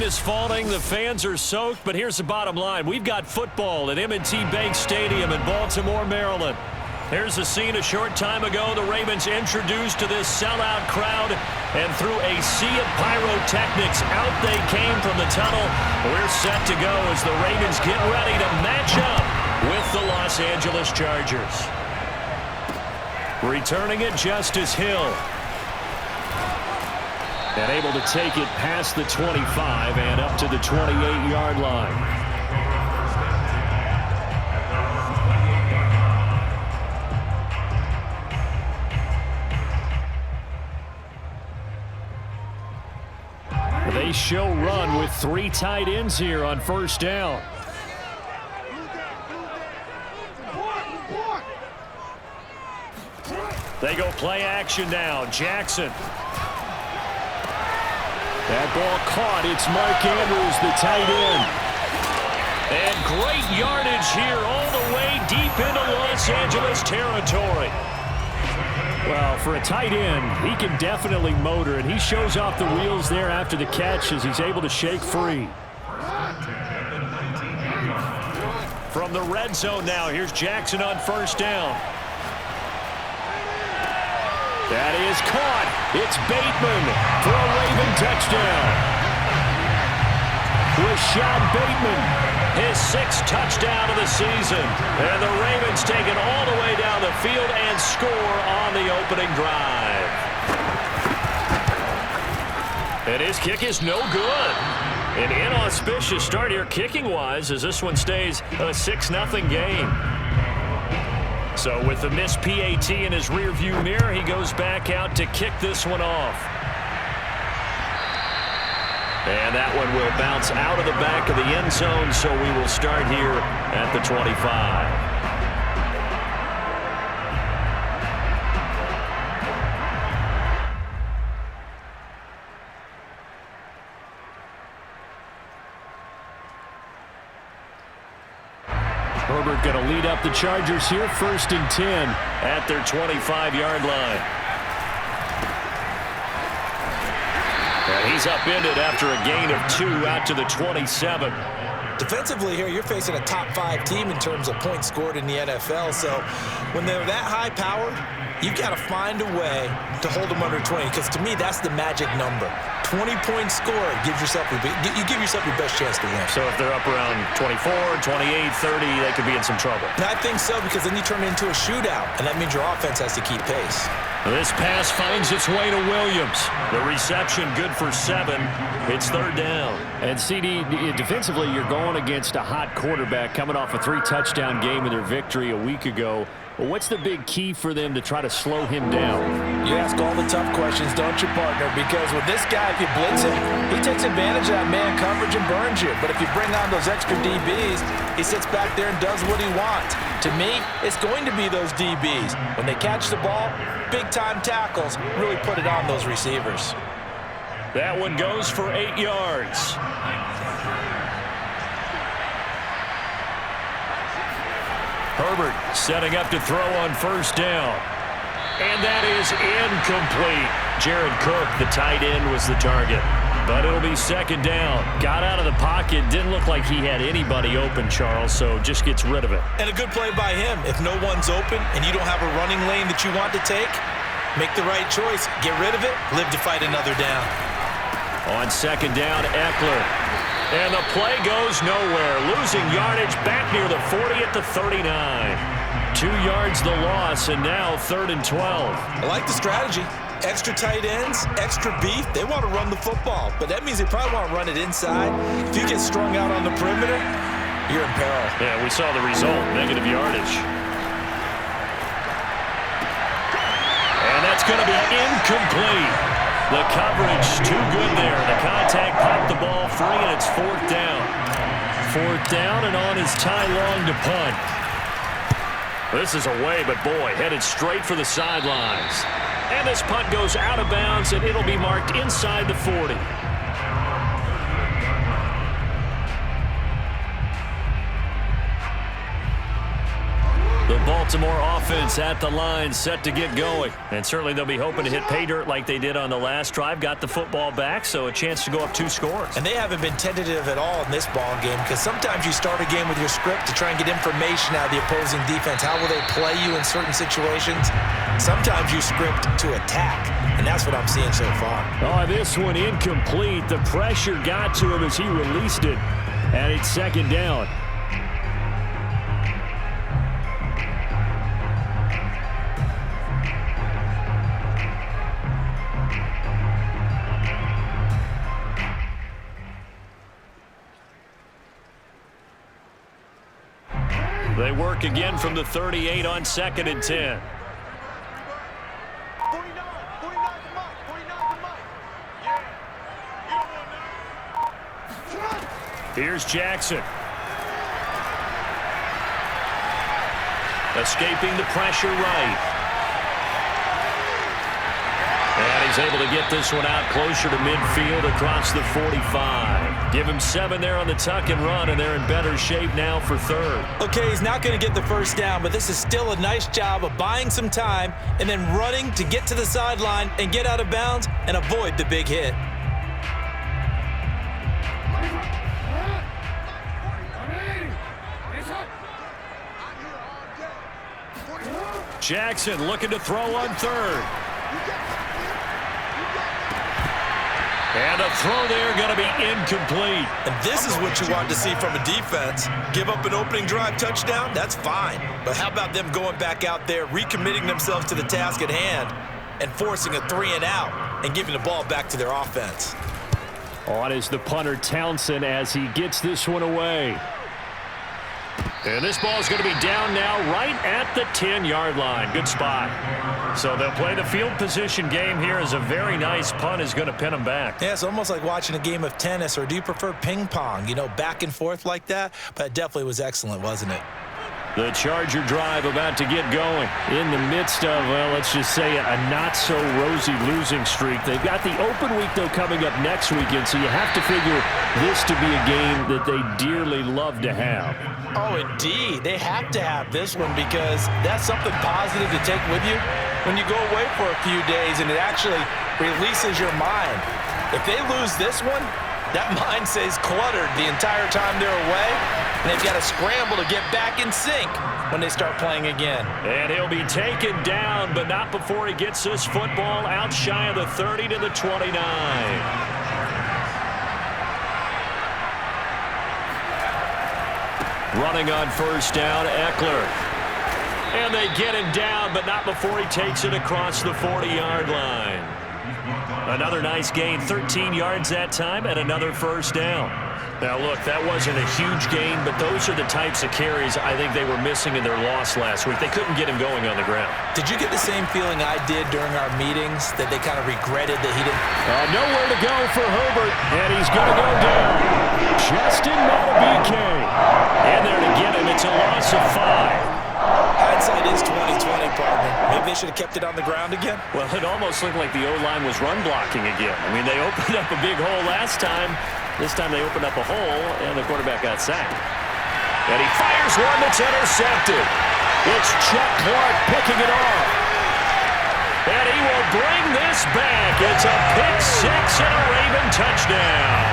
is falling. The fans are soaked, but here's the bottom line. We've got football at M&T Bank Stadium in Baltimore, Maryland. Here's a scene a short time ago. The Ravens introduced to this sellout crowd, and through a sea of pyrotechnics, out they came from the tunnel. We're set to go as the Ravens get ready to match up with the Los Angeles Chargers. Returning it, Justice Hill. And able to take it past the 25 and up to the 28-yard line. They show run with 3 tight ends here on first down. They go play action now. Jackson. That ball caught. It's Mark Andrews, the tight end. And great yardage here all the way deep into Los Angeles territory. Well, for a tight end, he can definitely motor, and he shows off the wheels there after the catch as he's able to shake free. From the red zone now, here's Jackson on first down. That is caught. It's Bateman for a Raven touchdown. Rashad Bateman, his 6th touchdown of the season. And the Ravens take it all the way down the field and score on the opening drive. And his kick is no good. An inauspicious start here kicking-wise as this one stays a 6-0 game. So with the missed PAT in his rearview mirror, he goes back out to kick this one off. And that one will bounce out of the back of the end zone, so we will start here at the 25. Herbert going to lead up the Chargers here, 1st and 10 at their 25-yard line. And he's upended after a gain of 2 out to the 27. Defensively here, you're facing a top 5 team in terms of points scored in the NFL. So when they're that high powered, you've got to find a way to hold them under 20, because to me, that's the magic number. 20 points scored, you give yourself your best chance to win. So if they're up around 24, 28, 30, they could be in some trouble. And I think so, because then you turn it into a shootout, and that means your offense has to keep pace. This pass finds its way to Williams. The reception good for 7. It's 3rd down. And CD, defensively, you're going against a hot quarterback coming off a 3-touchdown game in their victory a week ago. Well, what's the big key for them to try to slow him down? You ask all the tough questions, don't you, partner? Because with this guy, if you blitz him, he takes advantage of that man coverage and burns you. But if you bring on those extra DBs, he sits back there and does what he wants. To me, it's going to be those DBs. When they catch the ball, big-time tackles really put it on those receivers. That one goes for 8 yards. Herbert setting up to throw on first down. And that is incomplete. Jared Cook, the tight end, was the target. But it'll be 2nd down. Got out of the pocket. Didn't look like he had anybody open, Charles, so just gets rid of it. And a good play by him. If no one's open and you don't have a running lane that you want to take, make the right choice. Get rid of it. Live to fight another down. On 2nd down, Eckler. And the play goes nowhere. Losing yardage back near the 40 at the 39. 2 yards the loss, and now 3rd and 12. I like the strategy. Extra tight ends, extra beef. They want to run the football, but that means they probably want to run it inside. If you get strung out on the perimeter, you're in peril. Yeah, we saw the result, negative yardage. And that's going to be incomplete. The coverage too good there. The contact popped the ball free, and it's 4th down. 4th down, and on is Ty Long to punt. This is away, but boy, headed straight for the sidelines. And this punt goes out of bounds, and it'll be marked inside the 40. The ball Baltimore offense at the line, set to get going. And certainly they'll be hoping to hit pay dirt like they did on the last drive. Got the football back, so a chance to go up 2 scores. And they haven't been tentative at all in this ball game, because sometimes you start a game with your script to try and get information out of the opposing defense. How will they play you in certain situations? Sometimes you script to attack, and that's what I'm seeing so far. Oh, this one incomplete. The pressure got to him as he released it, and it's 2nd down. They work again from the 38 on 2nd and 10. Here's Jackson. Escaping the pressure right. And he's able to get this one out closer to midfield across the 45. Give him 7 there on the tuck and run, and they're in better shape now for 3rd. Okay, he's not going to get the first down, but this is still a nice job of buying some time and then running to get to the sideline and get out of bounds and avoid the big hit. Jackson looking to throw on 3rd. And a throw there going to be incomplete. And this is what you want to see from a defense. Give up an opening drive touchdown, that's fine. But how about them going back out there, recommitting themselves to the task at hand, and forcing a 3 and out and giving the ball back to their offense. On is the punter Townsend as he gets this one away. And this ball is going to be down now right at the 10-yard line. Good spot. So they'll play the field position game here as a very nice punt is going to pin them back. Yeah, it's almost like watching a game of tennis, or do you prefer ping pong? You know, back and forth like that? But it definitely was excellent, wasn't it? The Charger drive about to get going in the midst of, well, let's just say a not-so-rosy losing streak. They've got the open week, though, coming up next weekend, so you have to figure this to be a game that they dearly love to have. Oh, indeed. They have to have this one, because that's something positive to take with you when you go away for a few days, and it actually releases your mind. If they lose this one, that mind stays cluttered the entire time they're away, and they've got to scramble to get back in sync when they start playing again. And he'll be taken down, but not before he gets this football out shy of the 30 to the 29. Running on 1st down, Eckler. And they get him down, but not before he takes it across the 40-yard line. Another nice gain, 13 yards that time, and another 1st down. Now, look, that wasn't a huge gain, but those are the types of carries I think they were missing in their loss last week. They couldn't get him going on the ground. Did you get the same feeling I did during our meetings, that they kind of regretted that he didn't? Nowhere to go for Herbert, and he's going to go down. Justin Madubuike. In there to get him. It's a loss of 5. Hindsight is 20/20, partner. Maybe they should have kept it on the ground again. Well, it almost looked like the O-line was run blocking again. I mean, they opened up a big hole last time. This time they opened up a hole, and the quarterback got sacked. And he fires one that's intercepted. It's Chuck Clark picking it off. And he will bring this back. It's a pick-6 and a Raven touchdown.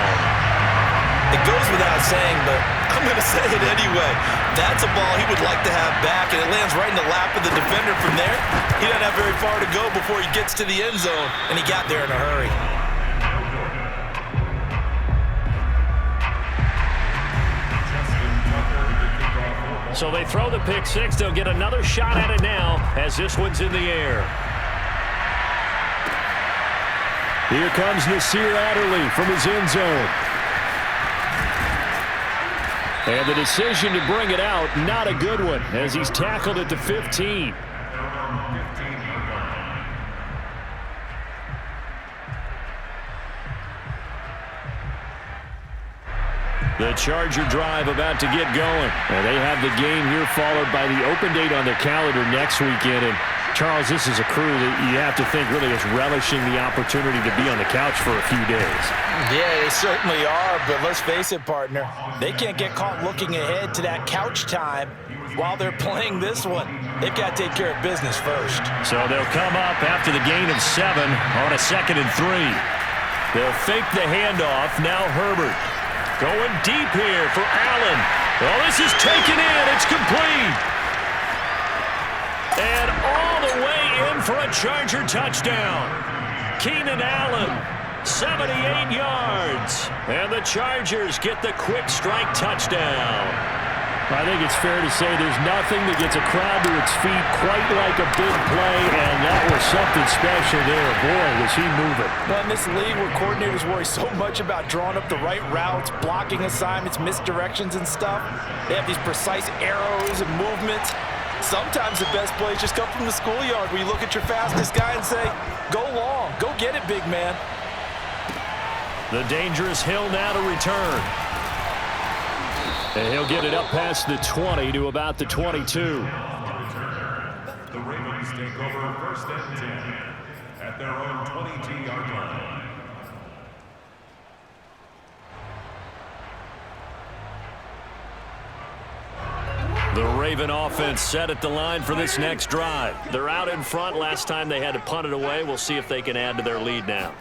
It goes without saying, but I'm going to say it anyway. That's a ball he would like to have back, and it lands right in the lap of the defender from there. He doesn't have very far to go before he gets to the end zone, and he got there in a hurry. So they throw the pick-6. They'll get another shot at it now as this one's in the air. Here comes Nasir Adderley from his end zone. And the decision to bring it out, not a good one, as he's tackled at the 15. The Charger drive about to get going. And they have the game here followed by the open date on the calendar next weekend. And Charles, this is a crew that you have to think really is relishing the opportunity to be on the couch for a few days. Yeah, they certainly are, but let's face it, partner. They can't get caught looking ahead to that couch time while they're playing this one. They've got to take care of business first. So they'll come up after the gain of 7 on a 2nd and 3. They'll fake the handoff. Now Herbert going deep here for Allen. Well, this is taken in. It's complete. And all the way in for a Charger touchdown. Keenan Allen, 78 yards. And the Chargers get the quick strike touchdown. I think it's fair to say there's nothing that gets a crowd to its feet quite like a big play, and that was something special there. Boy, was he moving. Well, in this league where coordinators worry so much about drawing up the right routes, blocking assignments, misdirections and stuff, they have these precise arrows and movements. Sometimes the best plays just come from the schoolyard where you look at your fastest guy and say, go long, go get it, big man. The dangerous Hill now to return. And he'll get it up past the 20 to about the 22. The Ravens take over 1st and 10 at their own 22-yard line. The Raven offense set at the line for this next drive. They're out in front. Last time they had to punt it away. We'll see if they can add to their lead now.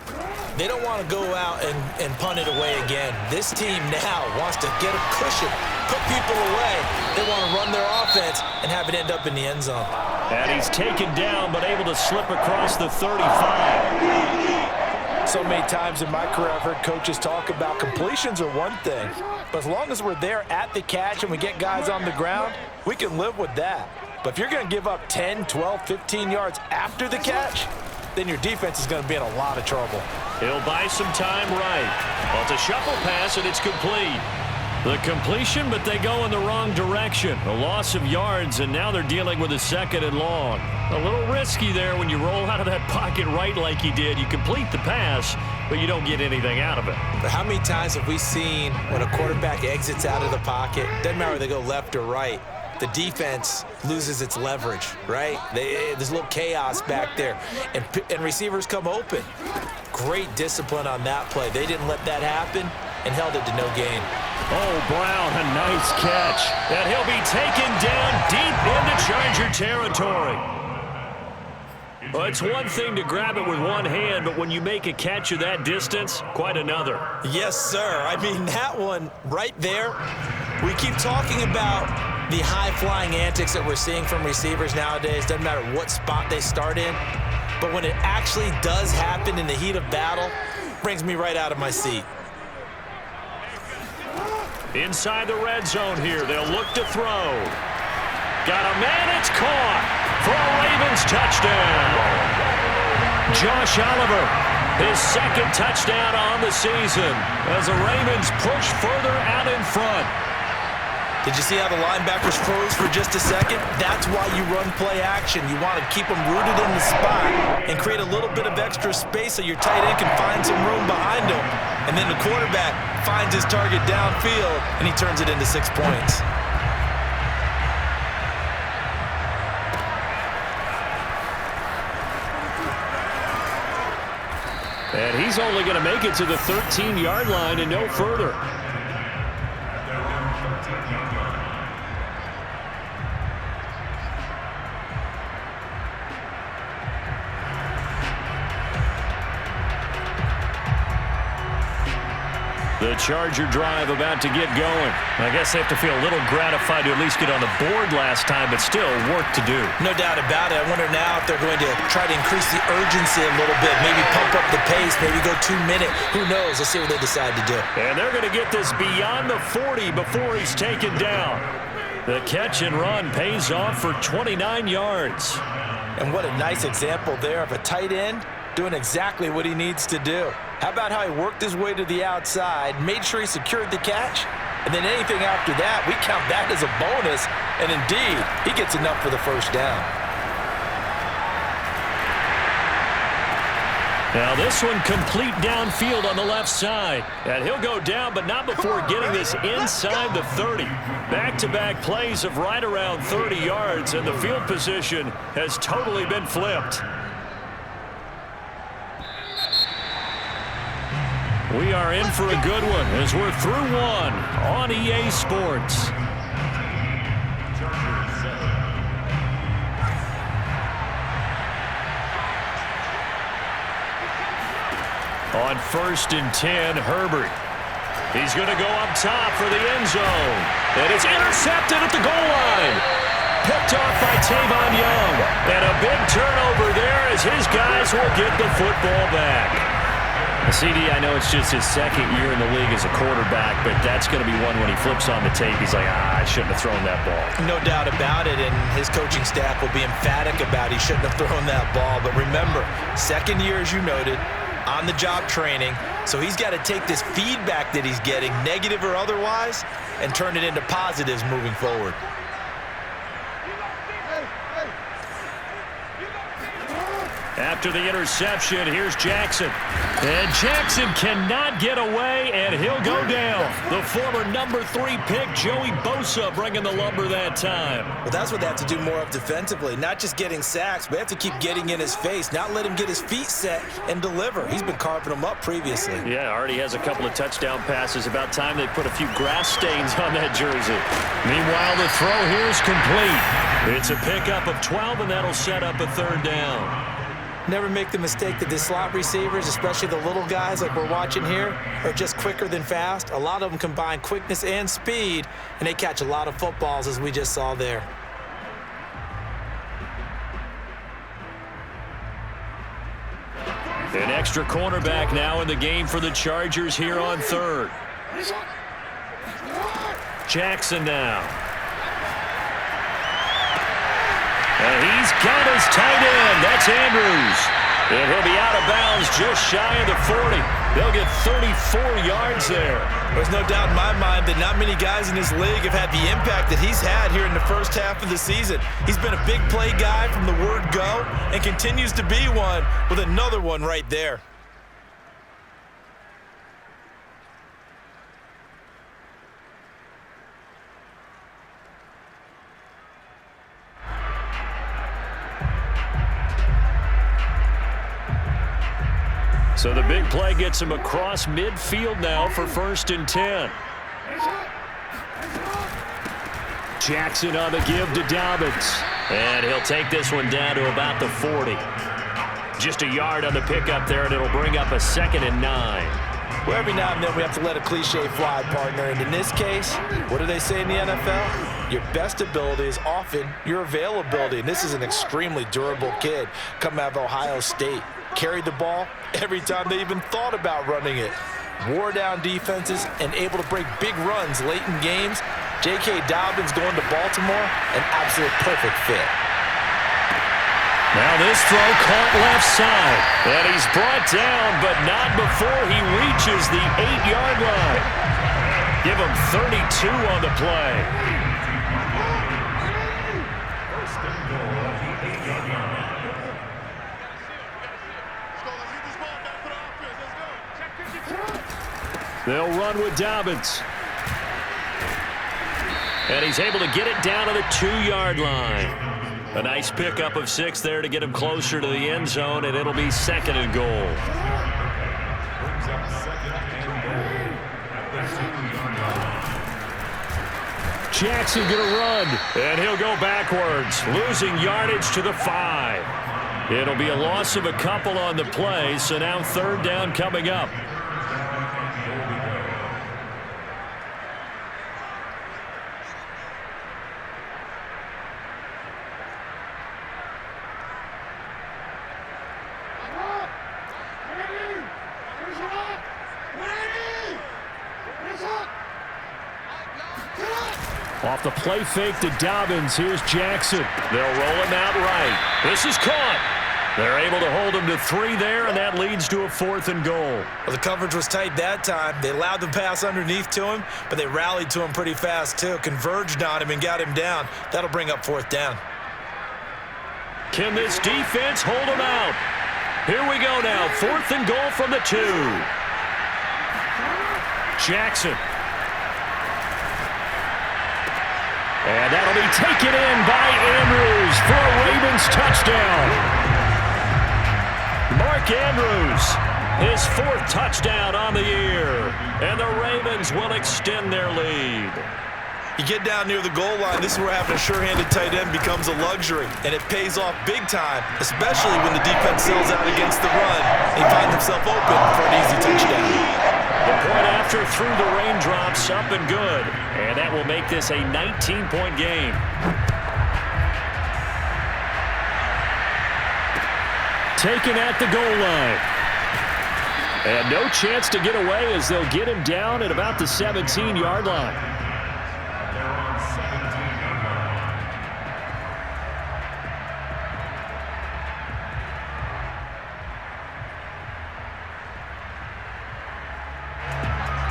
They don't want to go out and punt it away again. This team now wants to get a cushion, put people away. They want to run their offense and have it end up in the end zone. And he's taken down but able to slip across the 35. So many times in my career I've heard coaches talk about completions are one thing, but as long as we're there at the catch and we get guys on the ground, we can live with that. But if you're going to give up 10, 12, 15 yards after the catch, then your defense is going to be in a lot of trouble. He'll buy some time right. Well, it's a shuffle pass, and it's complete. The completion, but they go in the wrong direction. A loss of yards, and now they're dealing with a 2nd and long. A little risky there when you roll out of that pocket right like he did. You complete the pass, but you don't get anything out of it. But how many times have we seen when a quarterback exits out of the pocket, doesn't matter whether they go left or right, the defense loses its leverage, right? There's a little chaos back there, and receivers come open. Great discipline on that play. They didn't let that happen and held it to no gain. Oh, Brown, a nice catch. And he'll be taken down deep into Charger territory. Well, it's one thing to grab it with one hand, but when you make a catch of that distance, quite another. Yes, sir. I mean, that one right there, we keep talking about the high-flying antics that we're seeing from receivers nowadays. Doesn't matter what spot they start in. But when it actually does happen in the heat of battle, it brings me right out of my seat. Inside the red zone here, they'll look to throw. Got a man, it's caught for a Ravens touchdown. Josh Oliver, his 2nd touchdown on the season as the Ravens push further out in front. Did you see how the linebackers froze for just a second? That's why you run play action. You want to keep them rooted in the spot and create a little bit of extra space so your tight end can find some room behind him. And then the quarterback finds his target downfield, and he turns it into 6 points. And he's only going to make it to the 13-yard line and no further. The Charger drive about to get going. I guess they have to feel a little gratified to at least get on the board last time, but still work to do. No doubt about it. I wonder now if they're going to try to increase the urgency a little bit, maybe pump up the pace, maybe go 2-minute. Who knows? Let's see what they decide to do. And they're going to get this beyond the 40 before he's taken down. The catch and run pays off for 29 yards. And what a nice example there of a tight end doing exactly what he needs to do. How about how he worked his way to the outside, made sure he secured the catch, and then anything after that, we count that as a bonus, and indeed, he gets enough for the first down. Now this one complete downfield on the left side. And he'll go down, but not before getting this inside the 30. Back-to-back plays of right around 30 yards, and the field position has totally been flipped. We are in for a good one as we're through one on EA Sports. Chargers On 1st and 10, Herbert. He's going to go up top for the end zone. And it's intercepted at the goal line. Picked off by Tavon Young. And a big turnover there as his guys will get the football back. CD, I know it's just his second year in the league as a quarterback, but that's going to be one when he flips on the tape. He's like, I shouldn't have thrown that ball. No doubt about it, and his coaching staff will be emphatic about he shouldn't have thrown that ball. But remember, second year, as you noted, on-the-job training, so he's got to take this feedback that he's getting, negative or otherwise, and turn it into positives moving forward. After the interception, here's Jackson. And Jackson cannot get away, and he'll go down. The former number 3 pick, Joey Bosa, bringing the lumber that time. Well, that's what they have to do more of defensively, not just getting sacks, but they have to keep getting in his face, not let him get his feet set and deliver. He's been carving them up previously. Yeah, already has a couple of touchdown passes. About time they put a few grass stains on that jersey. Meanwhile, the throw here is complete. It's a pickup of 12, and that'll set up a 3rd down. Never make the mistake that the slot receivers, especially the little guys like we're watching here, are just quicker than fast. A lot of them combine quickness and speed, and they catch a lot of footballs, as we just saw there. An extra cornerback now in the game for the Chargers here on 3rd. Jackson now. And he's got his tight end. That's Andrews. And he'll be out of bounds just shy of the 40. They'll get 34 yards there. There's no doubt in my mind that not many guys in this league have had the impact that he's had here in the first half of the season. He's been a big play guy from the word go and continues to be one with another one right there. So the big play gets him across midfield now for 1st and 10. Jackson on the give to Dobbins. And he'll take this one down to about the 40. Just a yard on the pickup there, and it'll bring up a 2nd and 9. Well, every now and then we have to let a cliche fly, partner. And in this case, what do they say in the NFL? Your best ability is often your availability. And this is an extremely durable kid coming out of Ohio State. Carried the ball every time they even thought about running it. Wore down defenses and able to break big runs late in games. J.K. Dobbins going to Baltimore, an absolute perfect fit. Now this throw caught left side. And he's brought down, but not before he reaches the 8-yard line. Give him 32 on the play. They'll run with Dobbins. And he's able to get it down to the 2-yard line. A nice pickup of 6 there to get him closer to the end zone, and it'll be 2nd and goal. Jackson gonna run, and he'll go backwards, losing yardage to the 5. It'll be a loss of a couple on the play, so now 3rd down coming up. Off the play fake to Dobbins, here's Jackson. They'll roll him out right. This is caught. They're able to hold him to 3 there, and that leads to a 4th and goal. Well, the coverage was tight that time. They allowed the pass underneath to him, but they rallied to him pretty fast, too. Converged on him and got him down. That'll bring up 4th down. Can this defense hold him out? Here we go now. 4th and goal from the 2. Jackson. And that'll be taken in by Andrews for a Ravens touchdown. Mark Andrews, his 4th touchdown on the year. And the Ravens will extend their lead. You get down near the goal line, this is where having a sure-handed tight end becomes a luxury, and it pays off big time, especially when the defense sells out against the run. They find themselves open for an easy touchdown. The point after through the raindrops, up and good, and that will make this a 19-point game. Taken at the goal line. And no chance to get away as they'll get him down at about the 17-yard line. They're on 17-yard line.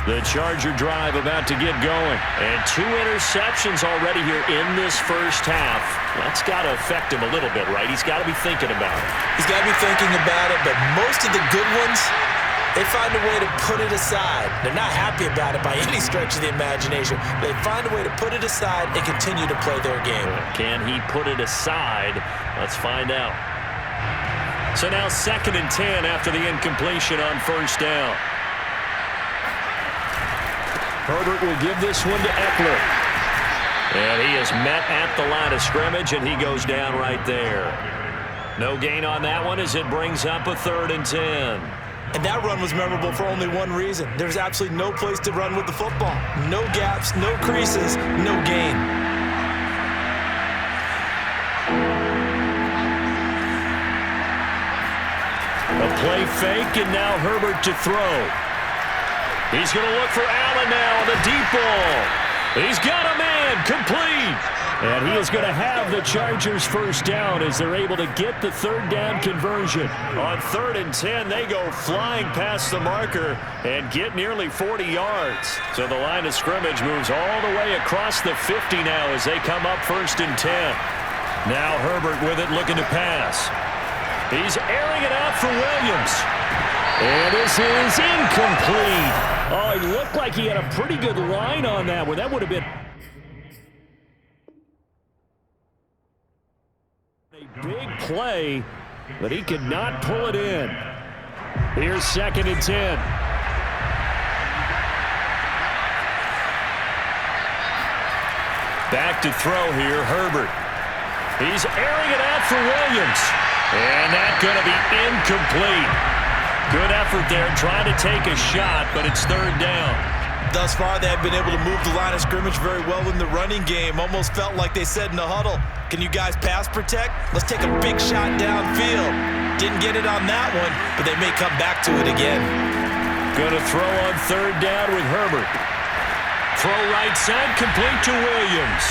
The Charger drive about to get going. And 2 interceptions already here in this first half. That's got to affect him a little bit, right? He's got to be thinking about it. He's got to be thinking about it, but most of the good ones, they find a way to put it aside. They're not happy about it by any stretch of the imagination. They find a way to put it aside and continue to play their game. Can he put it aside? Let's find out. So now 2nd and 10 after the incompletion on first down. Herbert will give this one to Eckler. And he is met at the line of scrimmage, and he goes down right there. No gain on that one as it brings up a 3rd and 10. And that run was memorable for only one reason. There's absolutely no place to run with the football. No gaps, no creases, no gain. A play fake, and now Herbert to throw. He's going to look for Allen now on the deep ball. He's got a man, complete. And he is going to have the Chargers first down as they're able to get the 3rd down conversion. On 3rd and 10, they go flying past the marker and get nearly 40 yards. So the line of scrimmage moves all the way across the 50 now as they come up 1st and 10. Now Herbert with it looking to pass. He's airing it out for Williams. And this is incomplete. Oh, he looked like he had a pretty good line on that one. That would have been a big play, but he could not pull it in. Here's 2nd and 10. Back to throw here, Herbert. He's airing it out for Williams. And that's going to be incomplete. Good effort there, trying to take a shot, but it's 3rd down. Thus far, they have been able to move the line of scrimmage very well in the running game. Almost felt like they said in the huddle, can you guys pass protect? Let's take a big shot downfield. Didn't get it on that one, but they may come back to it again. Going to throw on 3rd down with Herbert. Throw right side, complete to Williams.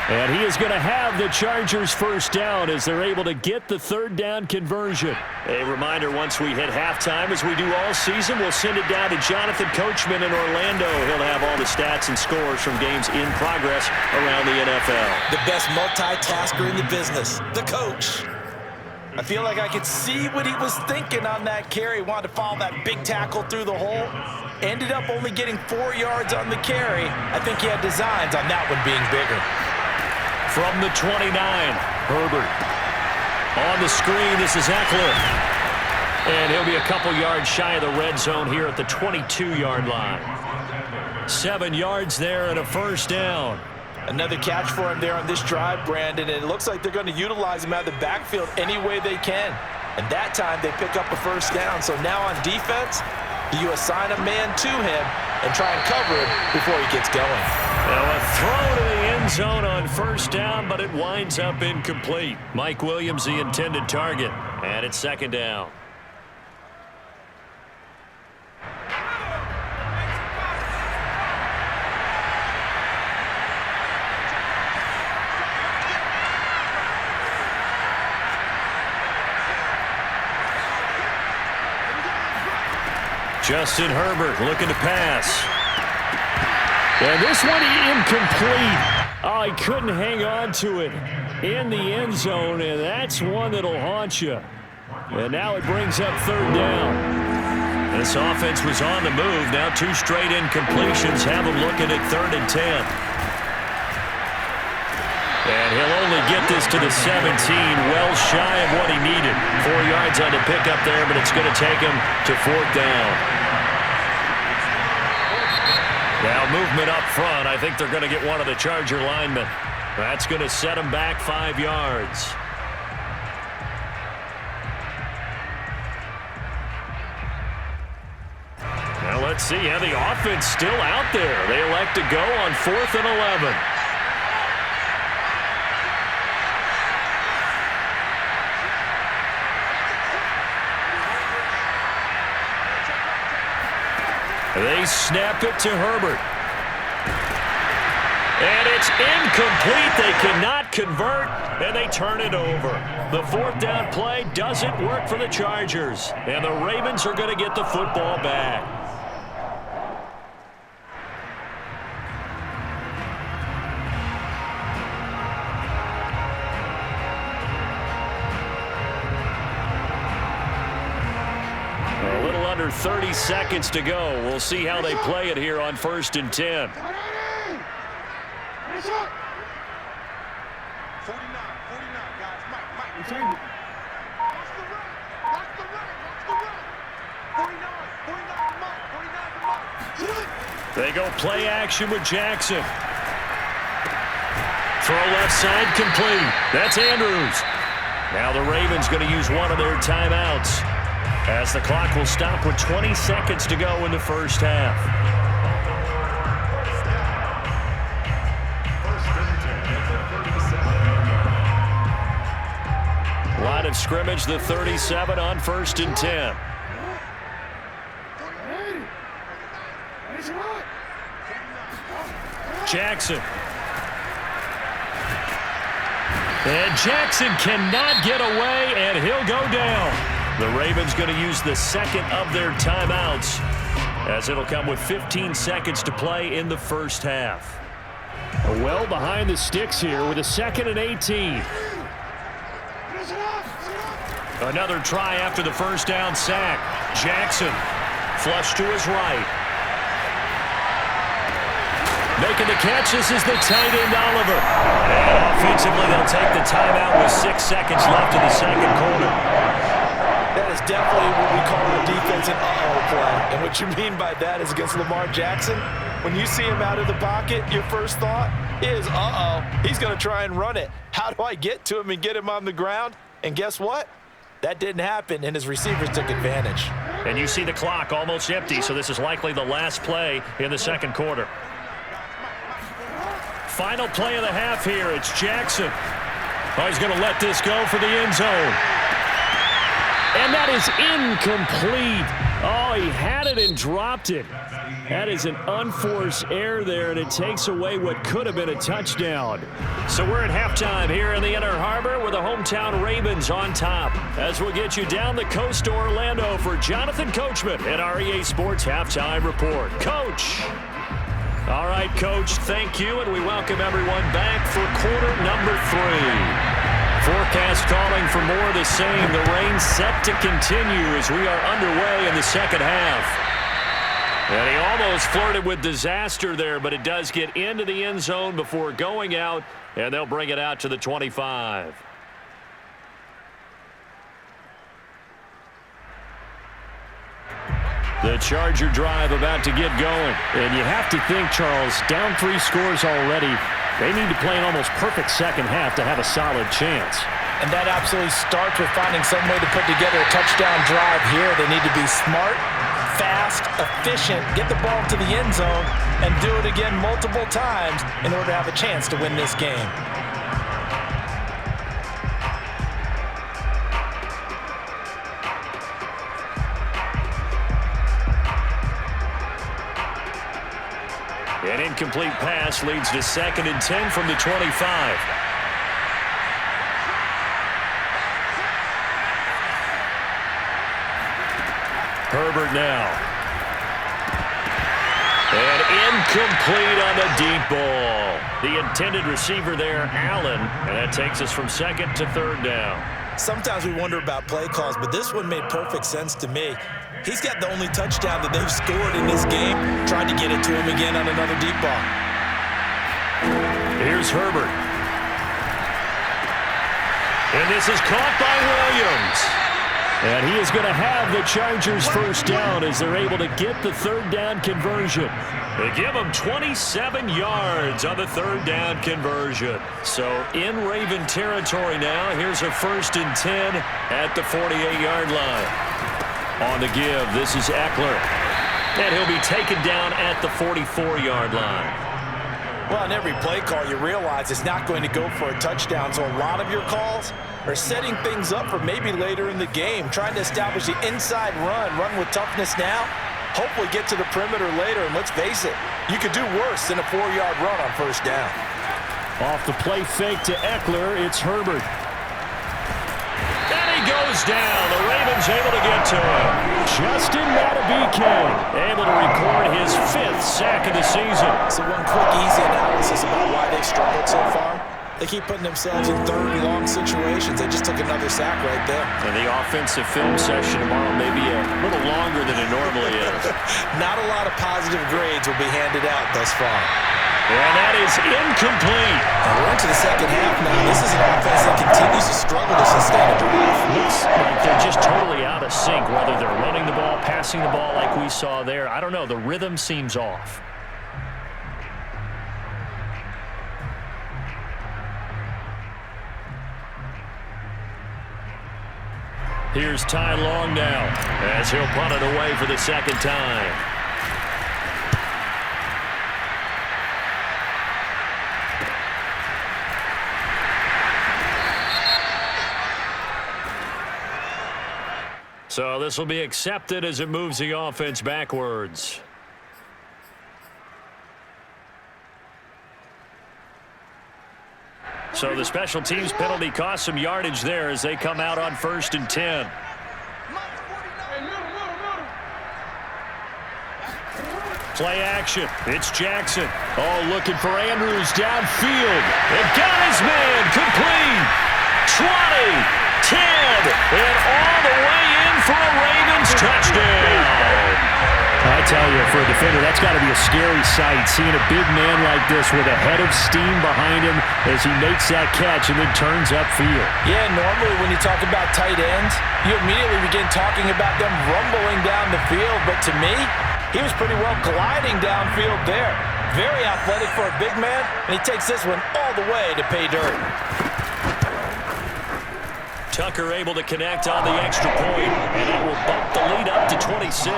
And he is going to have the Chargers first down as they're able to get the 3rd down conversion. A reminder, once we hit halftime, as we do all season, we'll send it down to Jonathan Coachman in Orlando. He'll have all the stats and scores from games in progress around the NFL. The best multitasker in the business, the coach. I feel like I could see what he was thinking on that carry. Wanted to follow that big tackle through the hole. Ended up only getting 4 yards on the carry. I think he had designs on that one being bigger. From the 29, Herbert. On the screen, this is Eckler. And he'll be a couple yards shy of the red zone here at the 22-yard line. 7 yards there and a first down. Another catch for him there on this drive, Brandon, and it looks like they're going to utilize him out of the backfield any way they can. And that time they pick up a first down. So now on defense, do you assign a man to him and try and cover him before he gets going? Now a throw to the end zone on first down, but it winds up incomplete. Mike Williams, the intended target, and it's 2nd down. Justin Herbert looking to pass. And this one incomplete. Oh, he couldn't hang on to it in the end zone, and that's one that'll haunt you. And now it brings up 3rd down. This offense was on the move. Now 2 straight incompletions have him looking at 3rd and 10. And he'll only get this to the 17, well shy of what he needed. 4 yards on the pickup there, but it's going to take him to 4th down. Now Now movement up front. I think they're going to get one of the Charger linemen. That's going to set them back 5 yards. Now let's see. Yeah, the offense still out there. They elect to go on 4th and 11. They snap it to Herbert. And it's incomplete. They cannot convert, and they turn it over. The 4th down play doesn't work for the Chargers, and the Ravens are going to get the football back. A little under 30 seconds to go. We'll see how they play it here on 1st and 10. 49, 49, guys. Mike. Watch the run. Watch the run. 49, Mike. They go play action with Jackson. Throw left side complete. That's Andrews. Now the Ravens going to use one of their timeouts, as the clock will stop with 20 seconds to go in the first half. Line of scrimmage, the 37 on 1st and 10. Jackson. And Jackson cannot get away, and he'll go down. The Ravens going to use the second of their timeouts, as it'll come with 15 seconds to play in the first half. Well behind the sticks here with a 2nd and 18. Another try after the first down sack. Jackson, flush to his right. Making the catch, this is the tight end, Oliver. And offensively, they'll take the timeout with 6 seconds left in the second quarter. That is definitely what we call a defensive uh-oh play. And what you mean by that is against Lamar Jackson, when you see him out of the pocket, your first thought is, uh-oh, he's going to try and run it. How do I get to him and get him on the ground? And guess what? That didn't happen, and his receivers took advantage. And you see the clock almost empty, so this is likely the last play in the second quarter. Final play of the half here. It's Jackson. Oh, he's going to let this go for the end zone. And that is incomplete. Oh, he had it and dropped it. That is an unforced error there, and it takes away what could have been a touchdown. So we're at halftime here in the Inner Harbor with the hometown Ravens on top, as we'll get you down the coast to Orlando for Jonathan Coachman at our EA Sports Halftime Report. Coach. All right, Coach, thank you, and we welcome everyone back for quarter number 3. Forecast calling for more of the same. The rain set to continue as we are underway in the second half. And he almost flirted with disaster there, but it does get into the end zone before going out, and they'll bring it out to the 25. The Charger drive about to get going. And you have to think, Charles, down 3 scores already. They need to play an almost perfect second half to have a solid chance. And that absolutely starts with finding some way to put together a touchdown drive here. They need to be smart, fast, efficient, get the ball to the end zone, and do it again multiple times in order to have a chance to win this game. An incomplete pass leads to 2nd and 10 from the 25. Herbert now. And incomplete on the deep ball. The intended receiver there, Allen, and that takes us from 2nd to 3rd down. Sometimes we wonder about play calls, but this one made perfect sense to me. He's got the only touchdown that they've scored in this game. Tried to get it to him again on another deep ball. Here's Herbert. And this is caught by Williams. And he is going to have the Chargers first down as they're able to get the third down conversion. They give him 27 yards on the third down conversion. So in Raven territory now. Here's a 1st and 10 at the 48-yard line. On the give, this is Eckler. And he'll be taken down at the 44-yard line. Well, in every play call, you realize it's not going to go for a touchdown. So a lot of your calls are setting things up for maybe later in the game, trying to establish the inside run with toughness now, hopefully get to the perimeter later. And let's face it, you could do worse than a 4-yard run on first down. Off the play fake to Eckler, it's Herbert. And he goes down. The Ravens able to get to him. Justin Madubuike able to record his 5th sack of the season. So one quick, easy analysis about why they've struggled so far. They keep putting themselves in 3rd and long situations. They just took another sack right there. And the offensive film session tomorrow may be a little longer than it normally is. Not a lot of positive grades will be handed out thus far. And that is incomplete. And we're into the second half now. This is an offense that continues to struggle to sustain a drive. Looks like they're just totally out of sync, whether they're running the ball, passing the ball like we saw there. I don't know. The rhythm seems off. Here's Ty Long now as he'll punt it away for the second time. So this will be accepted as it moves the offense backwards. So the special teams penalty cost some yardage there as they come out on 1st and 10. Play action. It's Jackson. Oh, looking for Andrews downfield. They got his man. Complete. 20. 10, and all the way in for a Ravens touchdown. I tell you, for a defender, that's got to be a scary sight, seeing a big man like this with a head of steam behind him as he makes that catch and then turns upfield. Yeah, normally when you talk about tight ends, you immediately begin talking about them rumbling down the field, but to me, he was pretty well gliding downfield there. Very athletic for a big man, and he takes this one all the way to pay dirt. Tucker able to connect on the extra point, and that will bump the lead up to 26.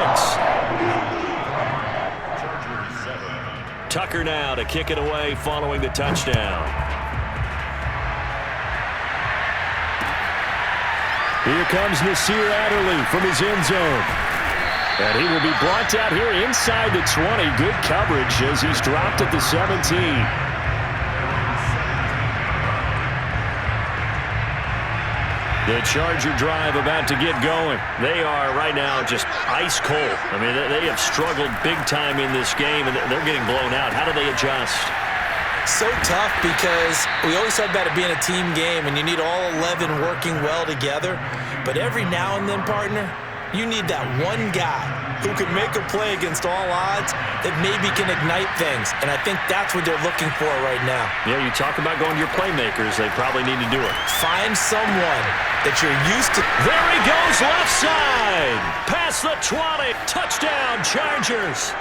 Tucker now to kick it away following the touchdown. Here comes Nasir Adderley from his end zone. And he will be brought out here inside the 20. Good coverage as he's dropped at the 17. The Charger drive about to get going. They are right now just ice cold. I mean, they have struggled big time in this game, and they're getting blown out. How do they adjust? So tough because we always talk about it being a team game, and you need all 11 working well together. But every now and then, partner, you need that one guy who can make a play against all odds that maybe can ignite things. And I think that's what they're looking for right now. Yeah, you talk about going to your playmakers. They probably need to do it. Find someone that you're used to. There he goes, left side. Past the 20. Touchdown, Chargers.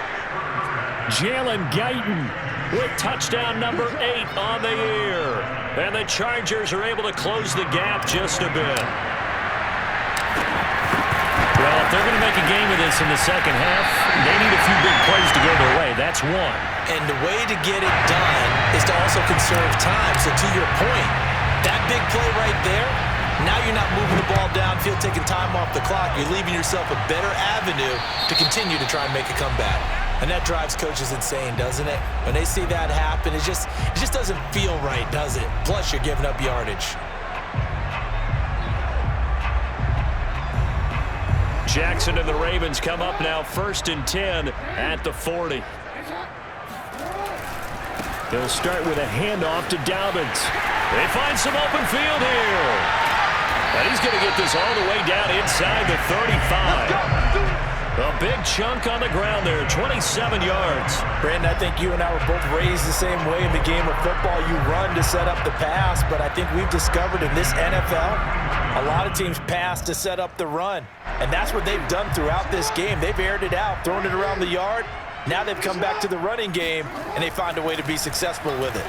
Jalen Guyton with touchdown number 8 on the year. And the Chargers are able to close the gap just a bit. Well, if they're going to make a game of this in the second half, they need a few big plays to go their way. That's one. And the way to get it done is to also conserve time. So to your point, that big play right there, now you're not moving the ball downfield, taking time off the clock. You're leaving yourself a better avenue to continue to try and make a comeback. And that drives coaches insane, doesn't it? When they see that happen, it just doesn't feel right, does it? Plus, you're giving up yardage. Jackson and the Ravens come up now 1st and 10 at the 40. They'll start with a handoff to Dobbins. They find some open field here. And he's going to get this all the way down inside the 35. A big chunk on the ground there, 27 yards. Brandon, I think you and I were both raised the same way in the game of football. You run to set up the pass, but I think we've discovered in this NFL, a lot of teams pass to set up the run. And that's what they've done throughout this game. They've aired it out, thrown it around the yard. Now they've come back to the running game, and they find a way to be successful with it.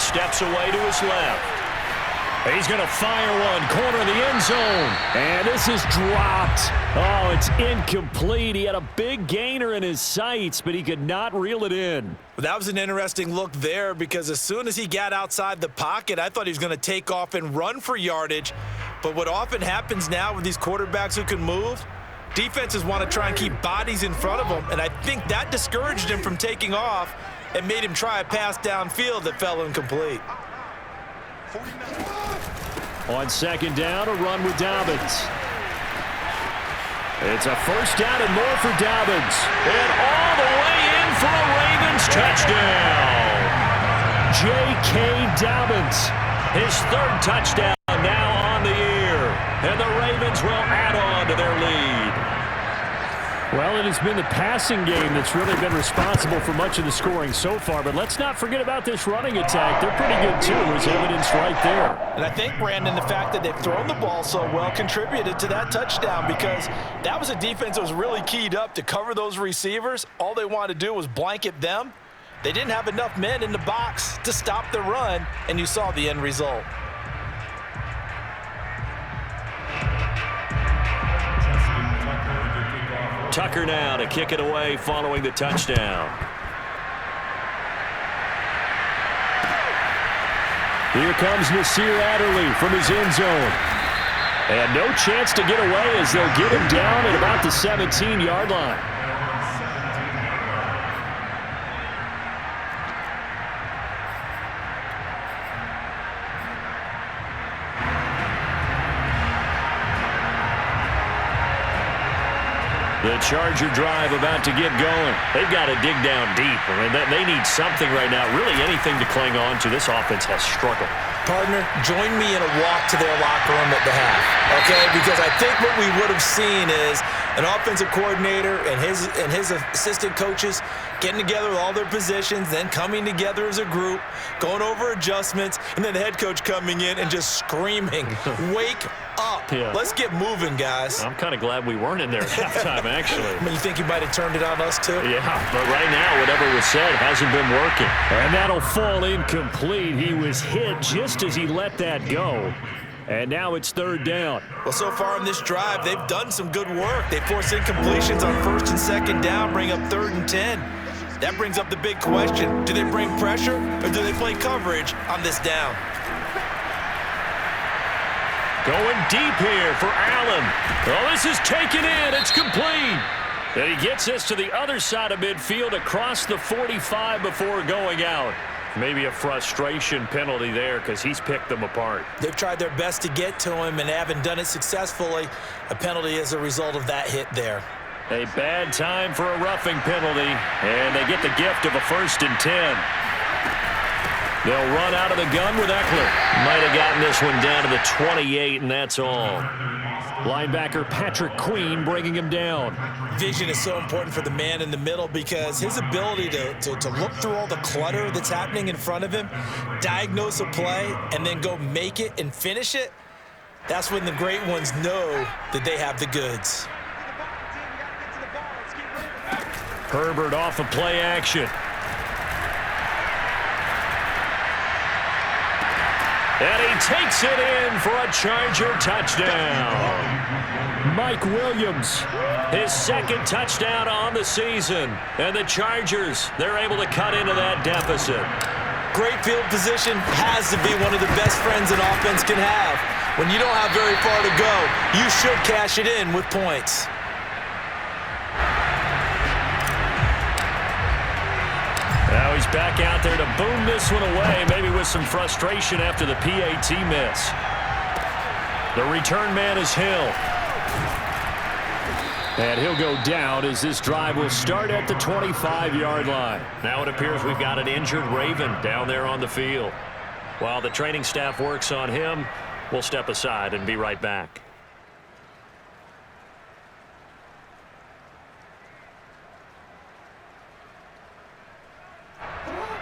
Steps away to his left. He's going to fire one, corner of the end zone. And this is dropped. Oh, it's incomplete. He had a big gainer in his sights, but he could not reel it in. Well, that was an interesting look there because as soon as he got outside the pocket, I thought he was going to take off and run for yardage. But what often happens now with these quarterbacks who can move, defenses want to try and keep bodies in front of them, and I think that discouraged him from taking off and made him try a pass downfield that fell incomplete. On second down, a run with Dobbins. It's a first down and more for Dobbins. And all the way in for a Ravens touchdown. J.K. Dobbins. His third touchdown now on the year. And the Ravens will add on to their lead. Well, it has been the passing game that's really been responsible for much of the scoring so far. But let's not forget about this running attack. They're pretty good, too, as evidenced right there. And I think, Brandon, the fact that they've thrown the ball so well contributed to that touchdown because that was a defense that was really keyed up to cover those receivers. All they wanted to do was blanket them. They didn't have enough men in the box to stop the run, and you saw the end result. Tucker now to kick it away following the touchdown. Here comes Nasir Adderley from his end zone. And no chance to get away as they'll get him down at about the 17-yard line. The Charger drive about to get going. They've got to dig down deep. I mean, they need something right now, really anything to cling on to. This offense has struggled. Partner, join me in a walk to their locker room at the half, okay? Because I think what we would have seen is an offensive coordinator and his assistant coaches getting together with all their positions, then coming together as a group, going over adjustments, and then the head coach coming in and just screaming, wake up. Yeah. Let's get moving, guys. I'm kind of glad we weren't in there at halftime, actually. I mean, you think you might have turned it on us, too? Yeah, but right now, whatever was said hasn't been working. And that'll fall incomplete. He was hit just as he let that go. And now it's third down. Well, so far in this drive, they've done some good work. They force incompletions on first and second down, bring up 3rd and 10. That brings up the big question. Do they bring pressure or do they play coverage on this down? Going deep here for Allen. Oh, this is taken in. It's complete. And he gets this to the other side of midfield across the 45 before going out. Maybe a frustration penalty there because he's picked them apart. They've tried their best to get to him and haven't done it successfully. A penalty as a result of that hit there. A bad time for a roughing penalty, and they get the gift of a 1st and 10. They'll run out of the gun with Eckler. Might have gotten this one down to the 28, and that's all. Linebacker Patrick Queen bringing him down. Vision is so important for the man in the middle because his ability to look through all the clutter that's happening in front of him, diagnose a play, and then go make it and finish it, that's when the great ones know that they have the goods. Herbert off of play action. And he takes it in for a Charger touchdown. Mike Williams. His 2nd touchdown on the season. And the Chargers, they're able to cut into that deficit. Great field position has to be one of the best friends an offense can have. When you don't have very far to go, you should cash it in with points. Now he's back out there to boom this one away, maybe with some frustration after the PAT miss. The return man is Hill. And he'll go down as this drive will start at the 25-yard line. Now it appears we've got an injured Raven down there on the field. While the training staff works on him, we'll step aside and be right back.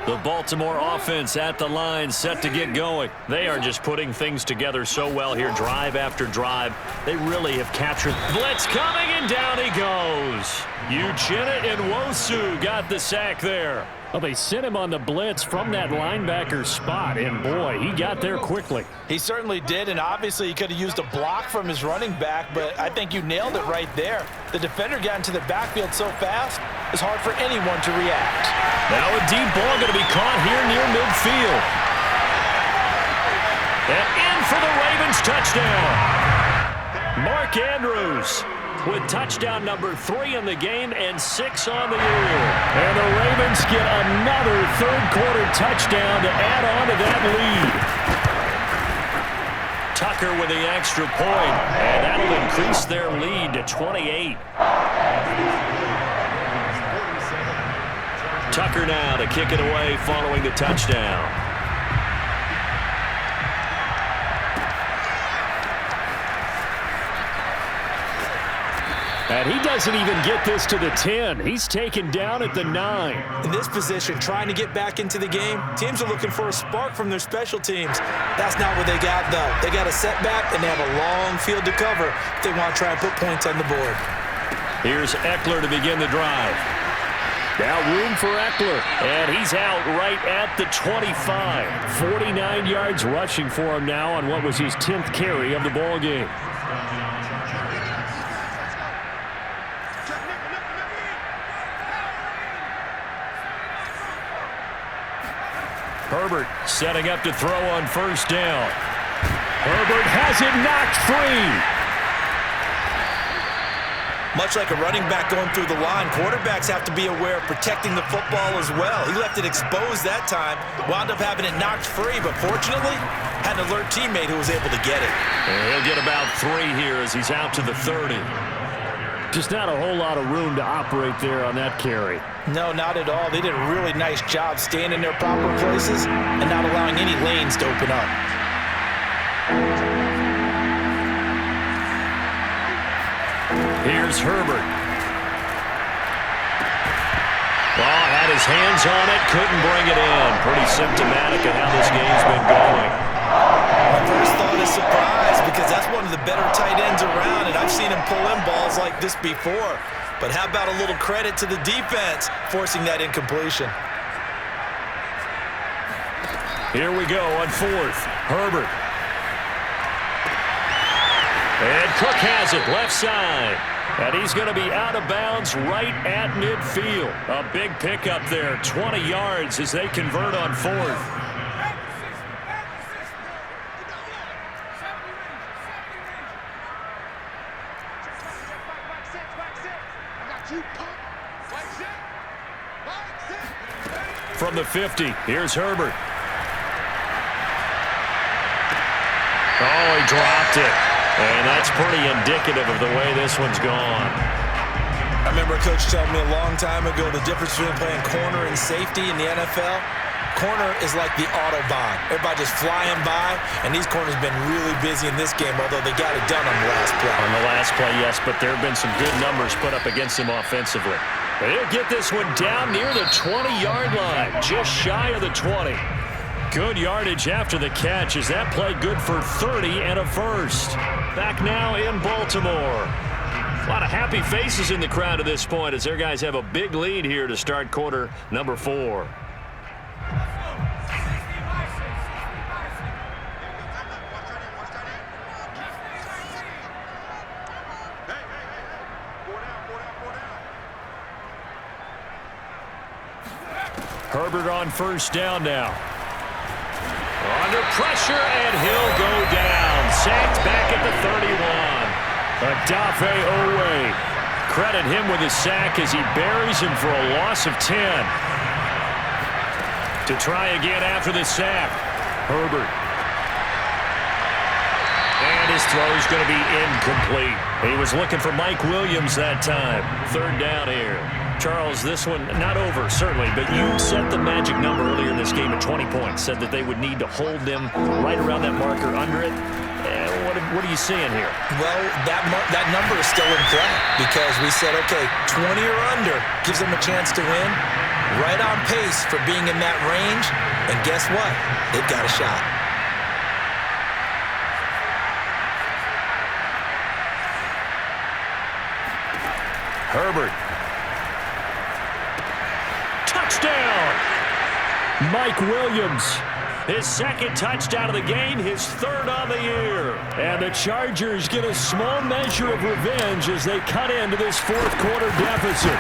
The Baltimore offense at the line, set to get going. They are just putting things together so well here, drive after drive. They really have captured. Blitz coming, and down he goes. Uchenna Nwosu got the sack there. Well, they sent him on the blitz from that linebacker spot, and boy, he got there quickly. He certainly did, and obviously he could have used a block from his running back, but I think you nailed it right there. The defender got into the backfield so fast, it's hard for anyone to react. Now a deep ball going to be caught here near midfield. And in for the Ravens touchdown. Mark Andrews with touchdown number 3 in the game and 6 on the year. And the Ravens get another third-quarter touchdown to add on to that lead. Tucker with the extra point, and that'll increase their lead to 28. Tucker now to kick it away following the touchdown. And he doesn't even get this to the 10. He's taken down at the 9. In this position, trying to get back into the game, teams are looking for a spark from their special teams. That's not what they got, though. They got a setback, and they have a long field to cover if they want to try and put points on the board. Here's Eckler to begin the drive. Now room for Eckler, and he's out right at the 25. 49 yards rushing for him now on what was his 10th carry of the ball game. Herbert setting up to throw on first down. Herbert has it knocked free. Much like a running back going through the line, quarterbacks have to be aware of protecting the football as well. He left it exposed that time, wound up having it knocked free, but fortunately, had an alert teammate who was able to get it. And he'll get about 3 here as he's out to the 30. Just not a whole lot of room to operate there on that carry. No, not at all. They did a really nice job staying in their proper places and not allowing any lanes to open up. Here's Herbert. Oh, had his hands on it, couldn't bring it in. Pretty symptomatic of how this game's been going. My first thought is surprise, because that's one of the better tight ends around, and I've seen him pull in balls like this before. But how about a little credit to the defense forcing that incompletion? Here we go on 4th. Herbert. And Cook has it left side. And he's going to be out of bounds right at midfield. A big pickup there, 20 yards as they convert on 4th. From the 50, here's Herbert. Oh, he dropped it. And that's pretty indicative of the way this one's gone. I remember a coach telling me a long time ago the difference between playing corner and safety in the NFL. Corner is like the Autobahn. Everybody just flying by, and these corners have been really busy in this game, although they got it done on the last play. On the last play, yes, but there have been some good numbers put up against him offensively. They'll get this one down near the 20-yard line, just shy of the 20. Good yardage after the catch as that play good for 30 and a first. Back now in Baltimore. A lot of happy faces in the crowd at this point as their guys have a big lead here to start quarter number 4. Herbert on first down now. Under pressure, and he'll go down. Sacked back at the 31. Adafe Owe. Credit him with a sack as he buries him for a loss of 10. To try again after the sack. Herbert. And his throw's going to be incomplete. He was looking for Mike Williams that time. 3rd down here. Charles, this one not over, certainly, but you set the magic number earlier in this game at 20 points. Said that they would need to hold them right around that marker under it. What are you seeing here? Well, that number is still in play because we said, okay, 20 or under gives them a chance to win. right on pace for being in that range. And guess what? They've got a shot. Herbert. Touchdown! Mike Williams. His second touchdown of the game, his third on the year. And the Chargers get a small measure of revenge as they cut into this fourth quarter deficit.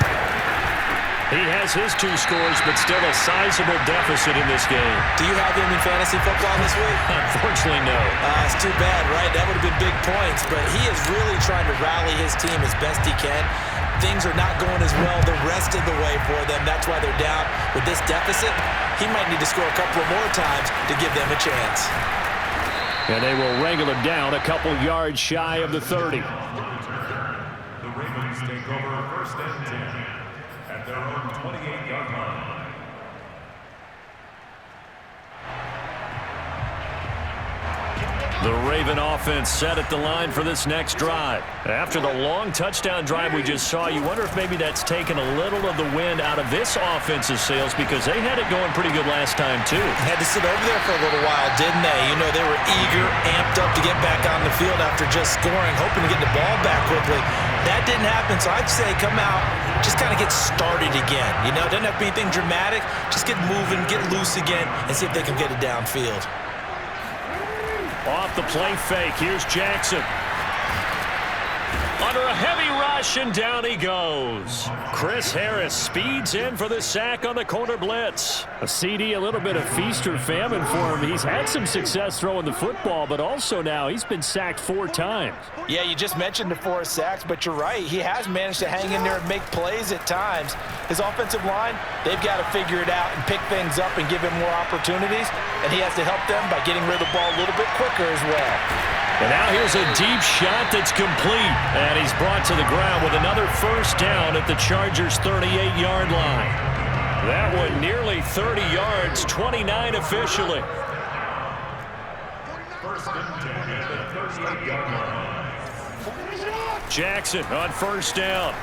He has his 2 scores, but still a sizable deficit in this game. Do you have him in fantasy football this week? Unfortunately, no. It's too bad, right? That would have been big points, but he is really trying to rally his team as best he can. Things are not going as well the rest of the way for them. That's why they're down with this deficit. He might need to score a couple of more times to give them a chance. And they will wrangle him down a couple yards shy of the 30. The Ravens take over first and 10 at their own 28-yard line. The Raven offense set at the line for this next drive. After the long touchdown drive we just saw, you wonder if maybe that's taken a little of the wind out of this offense's sails because they had it going pretty good last time, too. Had to sit over there for a little while, didn't they? You know, they were eager, amped up to get back on the field after just scoring, hoping to get the ball back quickly. That didn't happen, so I'd say come out, just kind of get started again. You know, it doesn't have to be anything dramatic. Just get moving, get loose again, and see if they can get it downfield. Off the play fake, here's Jackson. Under a heavy rush, and down he goes. Chris Harris speeds in for the sack on the corner blitz. A CD, a little bit of feast or famine for him. He's had some success throwing the football, but also now he's been sacked 4 times. Yeah, you just mentioned the 4 sacks, but you're right. He has managed to hang in there and make plays at times. His offensive line, they've got to figure it out and pick things up and give him more opportunities, and he has to help them by getting rid of the ball a little bit quicker as well. And now here's a deep shot that's complete. And he's brought to the ground with another first down at the Chargers' 38-yard line. That one nearly 30 yards, 29 officially. First and 10 at the 38-yard line. Jackson on first down.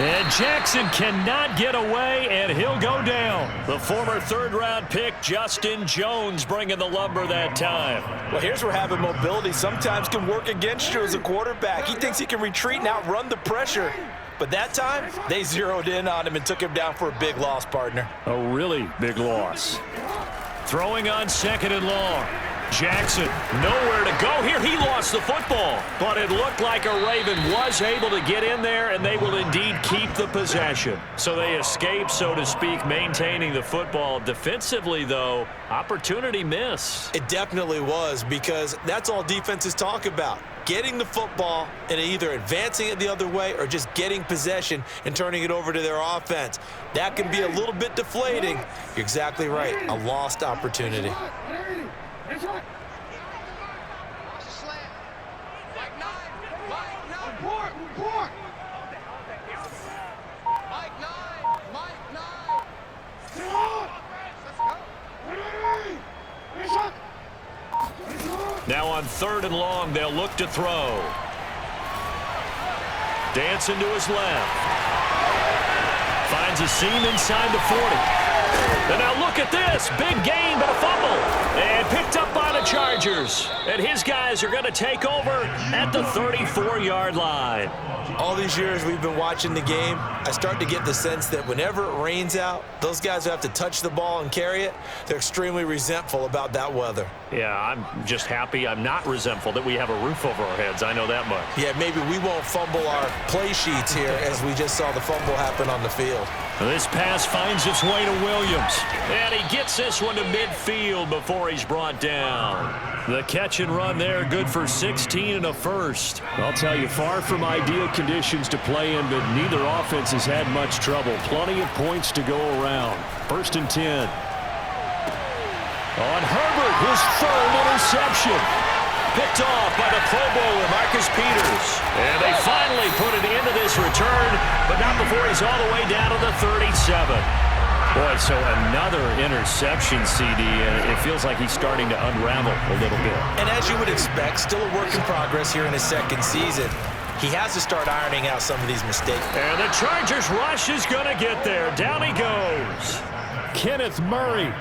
And Jackson cannot get away, and he'll go down. The former third-round pick, Justin Jones, bringing the lumber that time. Well, here's where having mobility sometimes can work against you as a quarterback. He thinks he can retreat and outrun the pressure. But that time, they zeroed in on him and took him down for a big loss, partner. A really big loss. Throwing on second and long. Jackson, nowhere to go here. He lost the football, but it looked like a Raven was able to get in there, and they will indeed keep the possession. So they escape, so to speak, maintaining the football. Defensively, though, opportunity miss. It definitely was, because that's all defenses talk about. Getting the football and either advancing it the other way or just getting possession and turning it over to their offense. That can be a little bit deflating. You're exactly right. A lost opportunity. Watch the slant. Mike 9. Mike 9. Report. Report. Mike 9. Mike 9. Let's go. Now on third and long, they'll look to throw. Dancing to his left. Finds a seam inside the 40. And now look at this. Big gain, but a fumble. And picked up by the Chargers. And his guys are going to take over at the 34-yard line. All these years we've been watching the game, I start to get the sense that whenever it rains out, those guys who have to touch the ball and carry it, they're extremely resentful about that weather. Yeah, I'm just happy I'm not resentful that we have a roof over our heads. I know that much. Yeah, maybe we won't fumble our play sheets here as we just saw the fumble happen on the field. This pass finds its way to Williams. And he gets this one to midfield before he's brought down. The catch and run there, good for 16 and a first. I'll tell you, far from ideal conditions to play in, but neither offense has had much trouble. Plenty of points to go around. First and 10. On Herbert, his third interception. Picked off by the Pro Bowler, Marcus Peters. And they finally put it into this return, but not before he's all the way down to the 37. Boy, so another interception, CD, and it feels like he's starting to unravel a little bit. And as you would expect, still a work in progress here in his second season. He has to start ironing out some of these mistakes. And the Chargers rush is going to get there. Down he goes. Kenneth Murray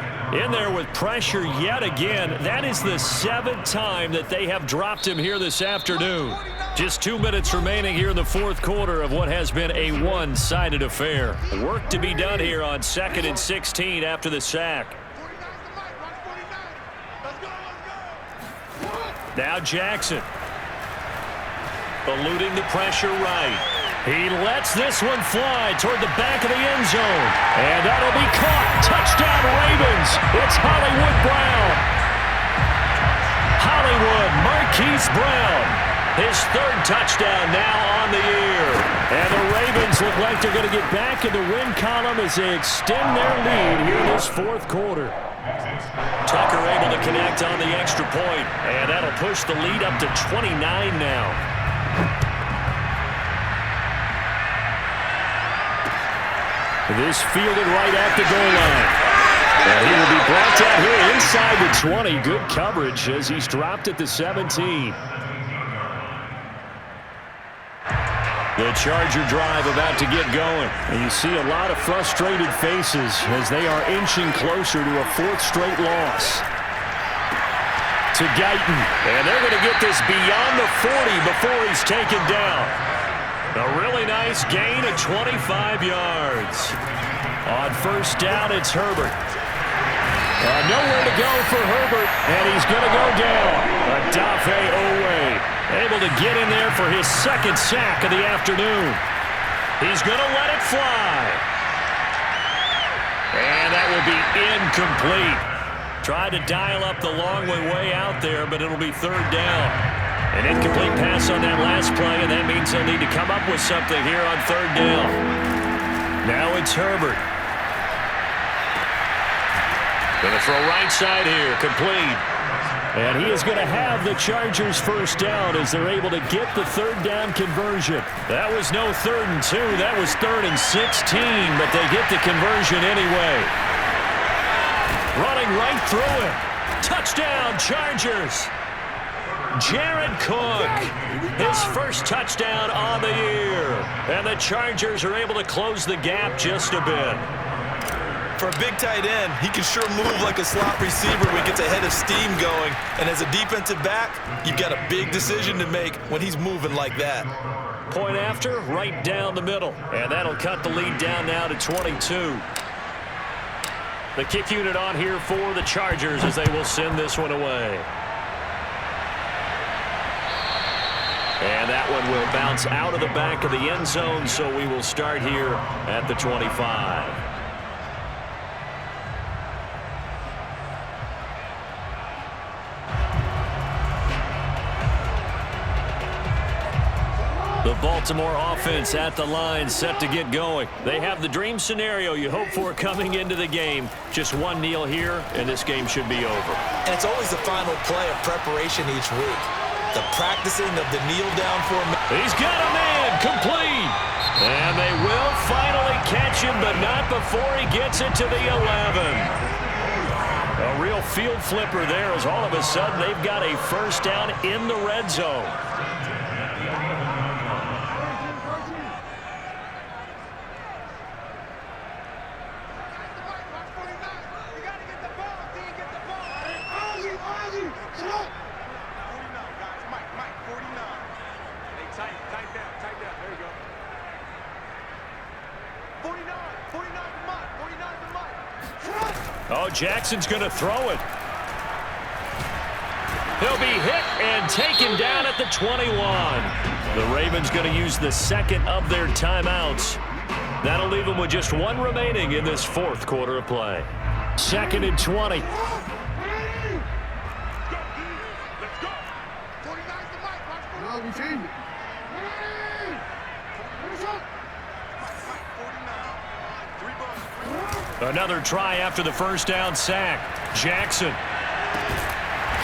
in there with pressure yet again. That is the 7th time that they have dropped him here this afternoon. Just 2 minutes remaining here in the fourth quarter of what has been a one-sided affair. Work to be done here on 2nd and 16 after the sack. Now Jackson. Eluding the pressure right. He lets this one fly toward the back of the end zone. And that'll be caught. Touchdown Ravens. It's Hollywood Brown. Hollywood Marquise Brown. His 3rd touchdown now on the year. And the Ravens look like they're going to get back in the win column as they extend their lead here in this fourth quarter. Tucker able to connect on the extra point. And that'll push the lead up to 29 now. This fielded right at the goal line. And he will be brought down here inside the 20. Good coverage as he's dropped at the 17. The Charger drive about to get going. And you see a lot of frustrated faces as they are inching closer to a 4th straight loss. To Guyton. And they're going to get this beyond the 40 before he's taken down. A really nice gain of 25 yards. On first down, it's Herbert. Nowhere to go for Herbert, and he's going to go down. Odafe Owe able to get in there for his 2nd sack of the afternoon. He's going to let it fly. And that will be incomplete. Tried to dial up the long way out there, but it'll be 3rd down. An incomplete pass on that last play, and that means they'll need to come up with something here on 3rd down. Now it's Herbert. Going to throw right side here, complete. And he is going to have the Chargers first down as they're able to get the 3rd down conversion. That was no 3rd and 2. That was 3rd and 16, but they get the conversion anyway. Running right through it. Touchdown, Chargers. Jared Cook, his first touchdown on the year. And the Chargers are able to close the gap just a bit. For a big tight end, he can sure move like a slot receiver when he gets a head of steam going. And as a defensive back, you've got a big decision to make when he's moving like that. Point after, right down the middle. And that'll cut the lead down now to 22. The kick unit on here for the Chargers as they will send this one away. And that one will bounce out of the back of the end zone, so we will start here at the 25. The Baltimore offense at the line set to get going. They have the dream scenario you hope for coming into the game. Just one kneel here, and this game should be over. And it's always the final play of preparation each week. The practicing of the kneel-down formation. He's got a man, complete. And they will finally catch him, but not before he gets it to the 11. A real field flipper there as all of a sudden they've got a first down in the red zone. Oh, Jackson's going to throw it. He'll be hit and taken down at the 21. The Ravens going to use the 2nd of their timeouts. That'll leave them with just 1 remaining in this 4th quarter of play. 2nd and 20. Another try after the first down sack. Jackson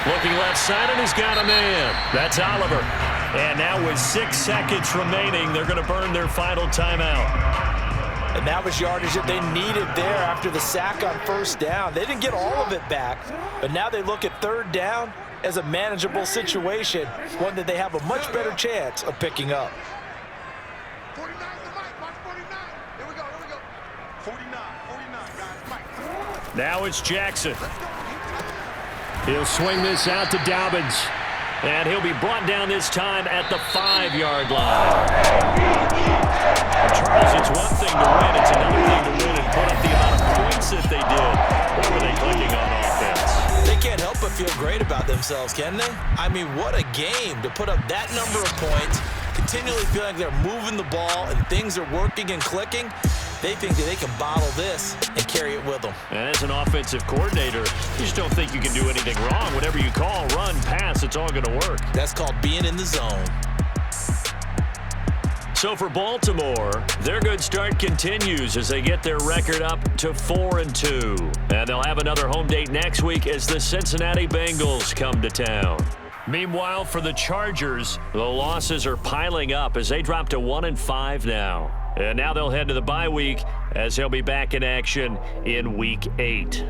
looking left side, and he's got a man. That's Oliver. And now with 6 seconds remaining, they're going to burn their final timeout. And that was yardage that they needed there after the sack on first down. They didn't get all of it back, but now they look at 3rd down, as a manageable situation, one that they have a much better chance of picking up. 49 the mic, watch 49. Here we go, here we go. 49, guys, Mike. Now it's Jackson. He'll swing this out to Dobbins. And he'll be brought down this time at the 5-yard line. Charles, it's one thing to win. It's another thing to win and put up the amount of points that they did. What were they clicking on offense? They can't help but feel great about themselves, can they? I mean, what a game to put up that number of points, continually feeling like they're moving the ball and things are working and clicking. They think that they can bottle this and carry it with them. And as an offensive coordinator, you just don't think you can do anything wrong. Whatever you call, run, pass, it's all going to work. That's called being in the zone. So for Baltimore, their good start continues as they get their record up to 4-2. And they'll have another home date next week as the Cincinnati Bengals come to town. Meanwhile, for the Chargers, the losses are piling up as they drop to 1-5 now. And now they'll head to the bye week as they'll be back in action in Week 8.